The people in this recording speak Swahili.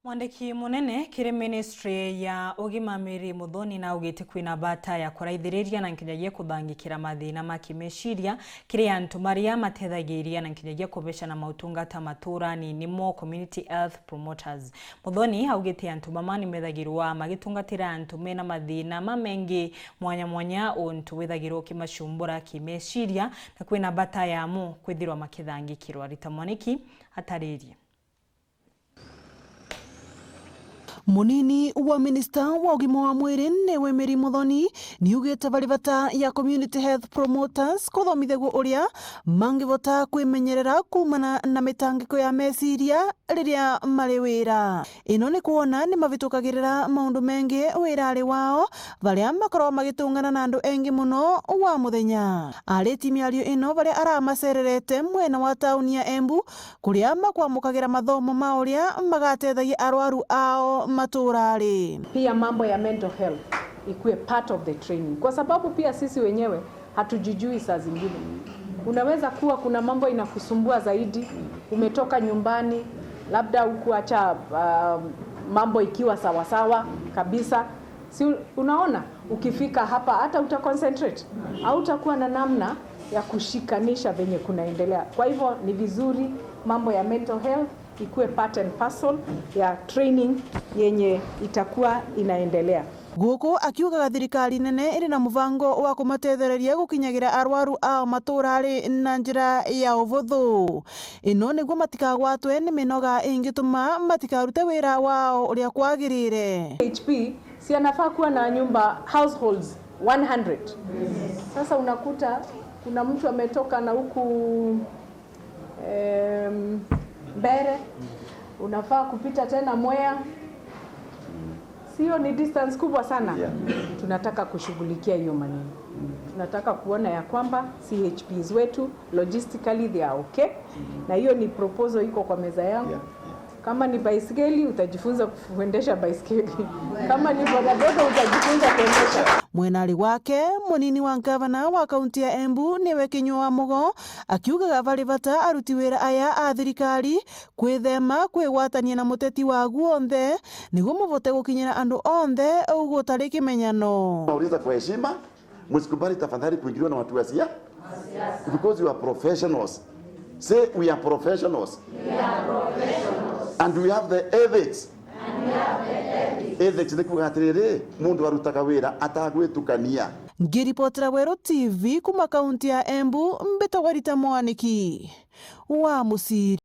Mwandiki munene kiri ministry ya ugima Mary Muthoni na ugite kwina bata ya kuraithiriria na nkinyagia kuthangikira mathina makimeciria kiri antu maria matethagiria na nkinyagia kubeca na mautungata maturani nimo community health promoters. Muthoni augite antu mamani methagirwa magitungatira antu mena mathina mamengi mwanya mwanya untu wethagirwo kimacumbura kimeciria na kwina bata ya mu kwithirwa makithangikirwa. Rita Mwaniki ataririe. Munini wa Minister wa ugima wa mwiri niwe Mary Muthoni ni ugite bari bata ya community health promoters kuthomithegwo uria mangivota kwimenyerera kumana na mitangiko ya meciria riria mari wira. Ino ni kuona ni mavitukagirira maundu mengi wirari wao baria makorwo magitungana na andu engi muno wa muthenya. Ari timiario ino baria aramacererete mwena wa tauni ya Embu kuria makwamukagira mathomo ma uria magatethagia arwaru ao maturari. Pia mambo ya mental health ikuwe part of the training, kwa sababu pia sisi wenyewe hatujijui. Saa zingine unaweza kuwa kuna mambo inakusumbua zaidi, umetoka nyumbani labda ukuacha mambo ikiwa sawasawa kabisa, si unaona ukifika hapa hata utaconcentrate au utakuwa na namna ya kushikanisha venye kunaendelea. Kwa hivyo ni vizuri mambo ya mental health ikuwe part and parcel ya training yenye itakuwa inaendelea. Guku akiuga thirikari nene iri na muvango wa kumatethereria gukinyagira arwaru ao maturari na njira ya uvuthu. Ino niguo matikagwatwe ni minoga ingituma matikarute wira wao uria kwagirire. HP si anafaa kuwa na nyumba households 100. Sasa unakuta kuna mtu ametoka na huku Mbere, unafaa kupita tena Mwea. Sio, ni distance kubwa sana. Tunataka kushughulikia hiyo maneno. Tunataka kuona ya kwamba CHPs wetu logistically they are okay. Na hiyo ni proposal iko kwa meza yangu. Kama ni baiskeli utajifunza kuendesha baiskeli. Kama ni bodaboda utajifunza kuendesha. Mwenari wake munini wa gavana wa kaunti ya Embu niwe Kinyua Mugo akiuga bari bata aruti wira aya a thirikari kwithema kwigwatania na muteti wa guonthe niguo muvote gukinyira andu onthe ugutari kimenyano. Nauliza kwa heshima, msikubali tafadhali kuingiliwa na watu wa siasa, because you are professionals. Say we are professionals. We are professionals. And we have the ethics. Ethics ni kugatirire mundu arutaga wira atagwitukania. Ngiripotera Weru TV kuma kaunti ya Embu, Mbitogwa Rita Mwaniki wa Musiri.